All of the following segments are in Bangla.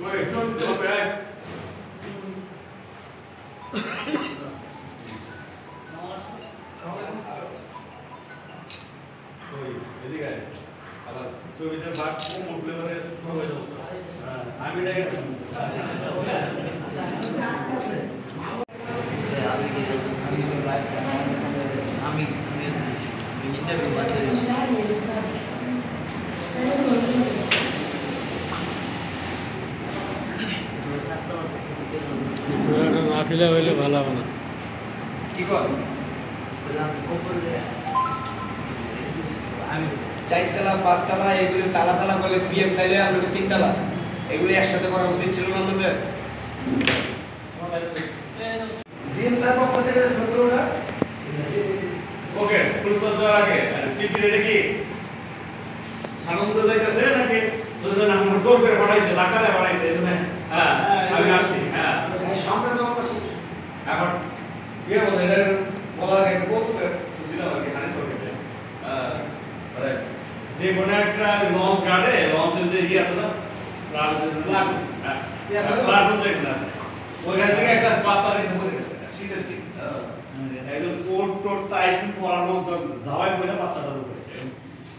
Wait, go back. এদিকে আবার ছবিতে ভাগ কম উঠলে পরে প্রবেশ হচ্ছে আমি এটাকে আমি ইন্টারভিউ বাদে না ফিলে হইলে ভালো হবে না কি কর আমি চারতলা পাঁচতলা এগুলি তালা তালা বলে বিএম তাইলে আমরা তিনতলা এগুলি একসাথে করা উচিত ছিল না আমাদের ডিএম স্যার পক্ষ থেকে সতেরোটা ওকে ফুলতল দেওয়ার আগে সিপি রেডি কি আনন্দ যাইতেছে নাকি দুজন আমরা জোর করে পাঠাইছে ধাক্কা দিয়ে পাঠাইছে এজন্য হ্যাঁ আমি আসছি হ্যাঁ সামনে দেওয়া এখন ইয়ে বলে এটা বলার আগে একটু কৌতুক বুঝছিলাম আর কি হানি করতে মানে যে কোনো একটা লঞ্চ গার্ডে লঞ্চের যে ইয়ে আছে না প্লাটুন যেগুলো আছে ওইখান থেকে একটা বাচ্চা এসে পড়ে গেছে শীতের দিন একদম কোট টোট টাইট পরানো ধাবাই করে বাচ্চাটার উপরে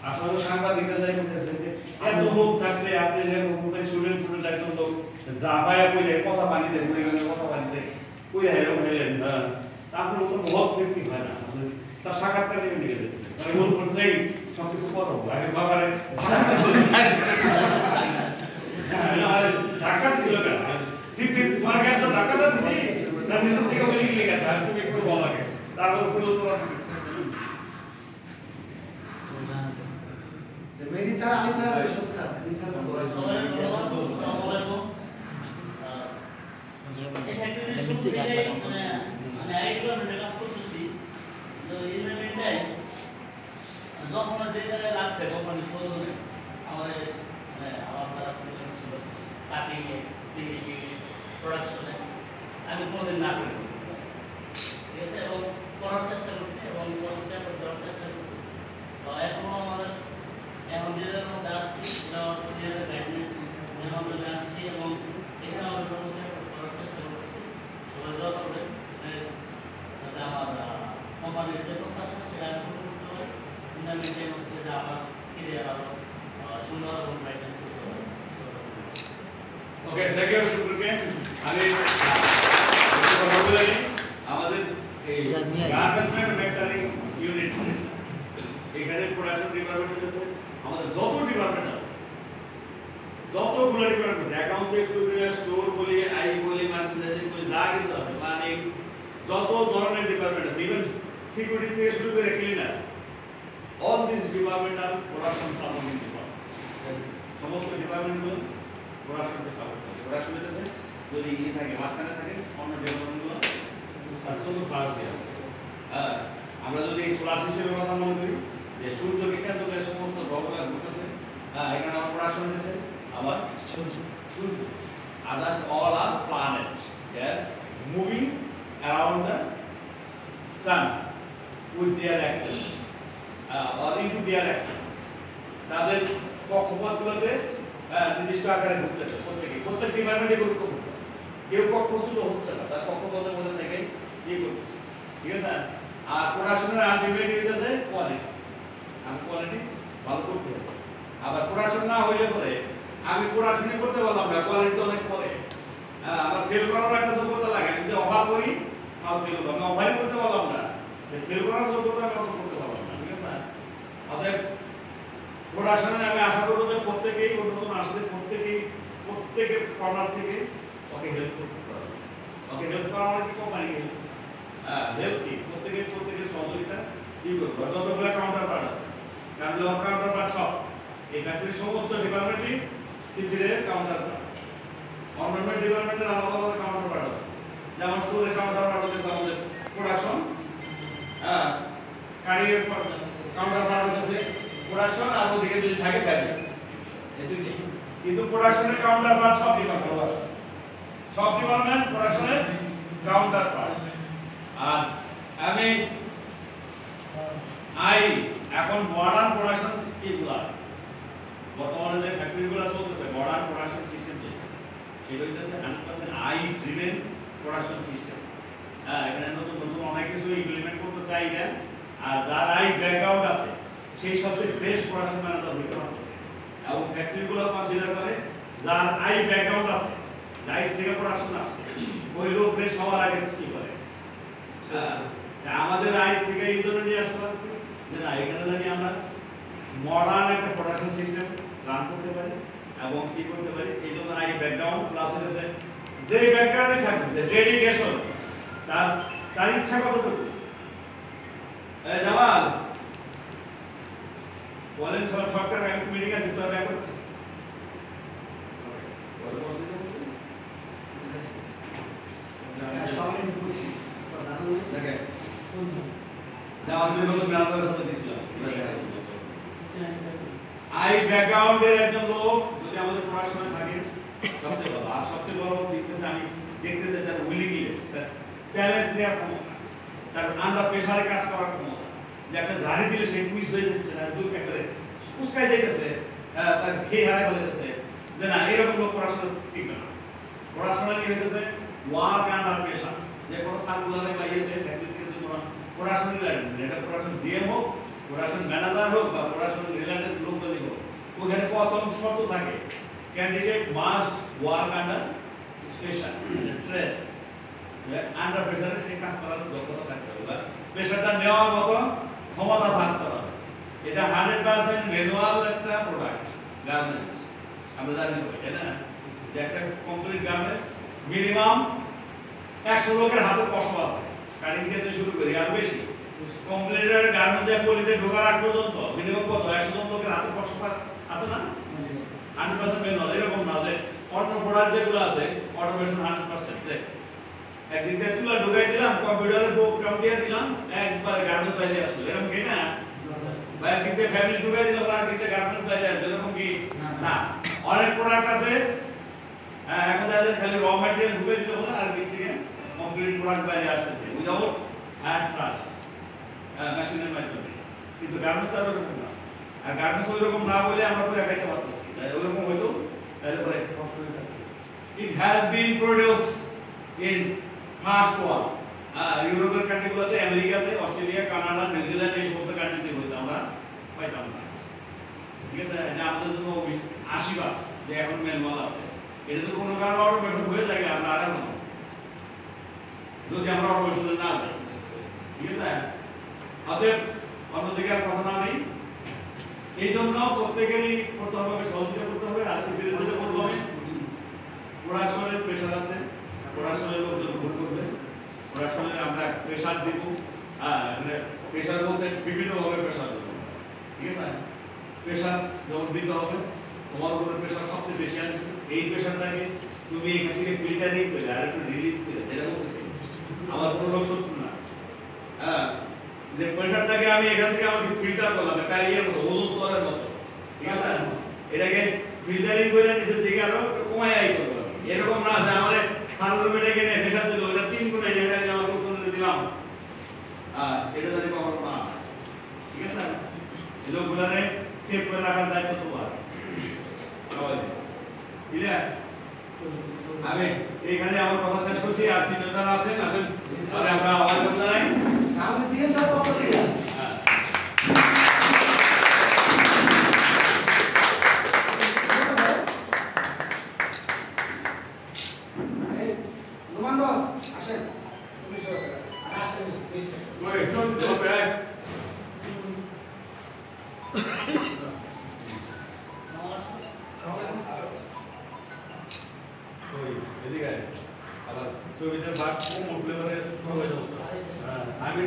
আসলে সাংবাদিকরা যাই বলতেছেন যে এত লোক থাকলে আপনি যে কোথায় স্টুডেন্ট স্টুডেন্ট একজন লোক জাপায়া কইরে কথা পানি দেয় কথা পানি দেয় কইরা এরকম হইলেন তারপরে তো বহুত ব্যক্তি হয় না তার সাক্ষাৎকার নিয়ে নিয়ে যেতে মানে ওর পর্যায়ে সব কিছু করো আগে বাবারে ধাক্কা ছিল কেন সিপি তোমার গ্যাস ধাক্কা দিছি তার নিজের থেকে বলি কি লেখা তুমি একটু বল আগে তারপর পুরো তোমার মেরি স্যার আলী স্যার সব স্যার তিন স্যার যখন যে জায়গায় লাগছে কোম্পানি প্রয়োজনে আমার যারা ছিল কাটিং ফিনিশিং প্রোডাকশনে আমি কোনোদিন না করি ঠিক আছে এবং করার চেষ্টা করছি এবং সর্বোচ্চ দেওয়ার চেষ্টা করছি তো এখনও আমাদের এখন যে জায়গার মধ্যে আসছি সেটা আমার সিনিয়রের গাইডলাইন্স মাধ্যমে আসছি এবং এখানে আমরা সর্বোচ্চ করার চেষ্টা করতেছি সবাই দোয়া করবেন যাতে আমার কোম্পানির যে প্রত্যাশা সেটা আমি পূরণ করতে পারি ইন্টারমিডিয়েট হচ্ছে যে আমার ক্যারিয়ার আরো সুন্দর এবং ব্রাইটনেস করতে পারি ওকে থ্যাংক ইউ শুক্রকে আমি আমাদের এই গার্মেন্টস ম্যানুফ্যাকচারিং ইউনিট এখানে প্রোডাকশন ডিপার্টমেন্ট আছে আমাদের যত ডিপার্টমেন্ট আছে যতগুলো ডিপার্টমেন্ট অ্যাকাউন্ট থেকে শুরু করে স্টোর বলি আই বলি মার্কেটিং বলি যা কিছু আছে মানে যত ধরনের ডিপার্টমেন্ট আছে ইভেন সিকিউরিটি থেকে শুরু করে cleaner all these department are production supporting department সমস্ত ডিপার্টমেন্টগুলো প্রোডাকশনকে সাপোর্ট করে প্রোডাকশন হচ্ছে যদি ই থাকে মাঝখানে থাকে অন্য ডিপার্টমেন্টগুলো তার জন্য কাজ দেওয়া আছে আমরা যদি সোলার সিস্টেমের কথা মনে করি যে সূর্যকে কেন্দ্র করে সমস্ত গ্রহগুলো ঘুরতেছে এখানে আমার প্রোডাকশন হচ্ছে আবার সূর্য others all are planets they are moving around the sun with their axis or into their axis তাদের কক্ষপথগুলোতে নির্দিষ্ট আকারে ঘুরতেছে প্রত্যেক ডিপার্টমেন্টে গুরুত্বপূর্ণ কেউ কক্ষচ্যুত হচ্ছে না তার কক্ষপথের মধ্যে থেকে ইয়ে করতেছে ঠিক আছে আর প্রোডাকশনের আলটিমেট হইতেছে কোয়ালিটি আমি কোয়ালিটি ভালো করতে হবে আবার প্রোডাকশন না হইলে পরে আমি প্রোডাকশনই করতে পারলাম না কোয়ালিটি অনেক পরে আবার ফেল করার একটা যোগ্যতা লাগে যদি অভাব করি তাও ফেল আমি অভাবই করতে পারলাম না ফেল করার যোগ্যতা আমি অর্জন করতে পারলাম না ঠিক আছে অতএব প্রোডাকশনে আমি আশা করবো যে প্রত্যেকেই নতুন আসছে প্রত্যেকের কর্নার থেকে ওকে হেল্প করতে পারবে ওকে হেল্প করা মানে কি কোম্পানি হেল্প কি প্রত্যেকের সহযোগিতা কি করবো যতগুলো কাউন্টার পার্ট আছে কারণ কাউন্টার পার্ট সব এই ফ্যাক্টরির সমস্ত ডিপার্টমেন্টই সিপির কাউন্টার পার্ট অন্যান্য ডিপার্টমেন্টের আলাদা আলাদা কাউন্টার পার্ট আছে যেমন স্টোরের কাউন্টার পার্ট আছে আমাদের প্রোডাকশন কারিগর কাউন্টার পার্ট আছে প্রোডাকশন আর ওদিকে যদি থাকে ব্যালেন্স এই দুইটাই কিন্তু প্রোডাকশনের কাউন্টার পার্ট সব ডিপার্টমেন্ট প্রোডাকশনের কাউন্টার পার্ট আর আমি এখন মডার্ন প্রোডাকশন এগুলা বর্তমানে যে ফ্যাক্টরিগুলো চলতেছে মডার্ন প্রোডাকশন সিস্টেম চলছে সেটা হচ্ছে 100% আই ড্রিভেন প্রোডাকশন সিস্টেম। হ্যাঁ, এখানে নতুন নতুন অনেক কিছু ইমপ্লিমেন্ট করতে চাই না, আর যার আই ব্যাকগ্রাউন্ড আছে সেই সবচেয়ে বেস্ট প্রোডাকশন ম্যানেজার হইতে পারতেছে। এবং ফ্যাক্টরিগুলো কনসিডার করে যার আই ব্যাকগ্রাউন্ড আছে, আই থেকে প্রোডাকশন আসছে, ওই লোক বেশ হওয়ার আগে কি করে। আমাদের আই থেকে এই জন্য নিয়ে আসতে পারছি যে না, এখানে জানি আমরা মডার্ন একটা প্রোডাকশন সিস্টেম রান করতে পারি এবং কি করতে পারি। এই জন্য আই ব্যাকগ্রাউন্ড প্লাস হচ্ছে যে ব্যাকগ্রাউন্ডে থাকবে, যে ডেডিকেশন, তার ইচ্ছা কতটুকু। জামাল বলেন, সব সরকার মিটিং আছে, তোর ব্যাক করছে আই ব্যাকগ্রাউন্ডের একজন লোক যদি আমাদের পড়াশোনায় থাকে সবচেয়ে ভালো। আর সবচেয়ে বড় দেখতেছে, আমি দেখতেছি তার উইলিংনেস, তার চ্যালেঞ্জ নেওয়ার ক্ষমতা, তার আন্ডার প্রেসারে কাজ করার ক্ষমতা। যে একটা ঝাড়ি দিলে সে কুইজ হয়ে যাচ্ছে না, দুই একেবারে উস্কায় যাইতেছে, তার খেয়ে হারায় ফেলেছে যে না, এরকম লোক পড়াশোনা ঠিক না। পড়াশোনা কি হইতেছে ওয়ার্ক আন্ডার প্রেসার। যে কোনো সার্কুলারে বা ইয়েতে ফ্যাক্টরিতে যদি কোনো পড়াশোনা লাগবে, এটা পড়াশোনা জিএম হোক, পড়াশোনা ম্যানেজার হোক বা পড়াশোনা রিলেটেড লোক যদি হোক, ওখানে প্রথম শর্ত থাকে candidate must work under pressure, stress. Under প্রেসারে সেই কাজ করার দক্ষতা থাকতে হবে, প্রেসারটা নেওয়ার মতো ক্ষমতা থাকতে হবে। এটা 100% ম্যানুয়াল একটা প্রোডাক্ট গার্মেন্টস, আমরা জানি সবাই, তাই না? যে একটা কমপ্লিট গার্মেন্টস মিনিমাম 100 লোকের হাতে কষ্ট আছে, কাটিং থেকে শুরু করি আর বেশি। কমপ্লিটেড গার্মেন্টস পলিতে ঢোকার আগ পর্যন্ত মিনিমাম কত 100 জন লোকের হাতে কষ্ট আছে না? 100% ম্যানুয়াল। এরকম না যে অন্য প্রোডাক্ট যেগুলো আছে অটোমেশন 100%। দেখ, একদিন থেকে তুলা ঢুকাই দিলাম, কম্পিউটারে প্রোগ্রাম দিয়ে দিলাম, একবারে গার্মেন্টস বাইরে আসলো, এরকম কি না? বা একদিন থেকে ফ্যামিলি ঢুকাই দিলাম, আর একদিন থেকে গার্মেন্টস বাইরে আসলো, এরকম কি না? অনেক প্রোডাক্ট আছে এখন দেখা যায় খালি র ম্যাটেরিয়াল ঢুকাই দিতে বলে, আর একদিন থেকে কমপ্লিট প্রোডাক্ট বাইরে আসতেছে উইদাউট হ্যান্ড ট্রাস, মেশিনের মাধ্যমে। কিন্তু গার্মেন্টস আর ওরকম না। আর গার্মেন্টস ওইরকম না বলে আমরা করে খাইতে পারতেছি, ওইরকম হয়তো তাহলে পরে it has been produced in first world. ইউরোপের কান্ট্রিগুলোতে, আমেরিকাতে, অস্ট্রেলিয়া, কানাডা, নিউজিল্যান্ড, এই সমস্ত কান্ট্রিতে হইতো, আমরা পাইতাম না। ঠিক আছে, এটা আমাদের জন্য আশীর্বাদ যে এখন ম্যানুয়াল আছে। এটা তো কোনো কারণে অটোমেশন হয়ে যায়, আমরা আর না যদি আমরা অটোমেশনে না যাই। ঠিক আছে, অতএব অন্যদিকে আর কথা না নেই। এই জন্য প্রত্যেকেরই করতে হবে, সহযোগিতা করতে হবে, আর সে বিরোধিতা করতে হবে। পড়াশোনার প্রেশার আছে, পড়াশোনার লোকজন ভুল করবে, পড়াশোনায় আমরা প্রেশার দিব। প্রেশার বলতে বিভিন্নভাবে প্রেশার দেবো। ঠিক আছে, প্রেশার যখন দিতে হবে, তোমার উপরে প্রেশার সবচেয়ে বেশি আসবে। এই প্রেশারটাকে তুমি এখান থেকে ফিল্টারিং করে আর একটু রিলিজ করে, যেটা বলতেছি আমার কোনো লোক শত্রু না। যে প্রেশারটাকে আমি এখান থেকে আমাকে ফিল্টার করলাম, একটা ইয়ের মতো, ওজোন স্তরের মতো। ঠিক আছে, এটাকে ফিল্টারিং করে নিচের দিকে আরো কমাই করবো। এরকম না যে আমার সারা রুমে ডেকে নিয়ে প্রেশার দিল, ওটা 3 গুণে যেটা আমার উত্তরে দিলাম, এটা জানি কখনো না। ঠিক আছে, এই লোকগুলারে সেভ করে রাখার দায়িত্ব তোমার। ক্লিয়ার? আমি এইখানে আমার কথা শেষ করছি। আর সিনিয়ররা আছেন, আসেন তাহলে আমরা আওয়াজ জানাই। আমাদের দিয়ে দাও পক্ষ থেকে। নোমান বস আসেন, তুমি আসেন, এদিকে আবার ছবিতে ভাগ কম উঠলে আমি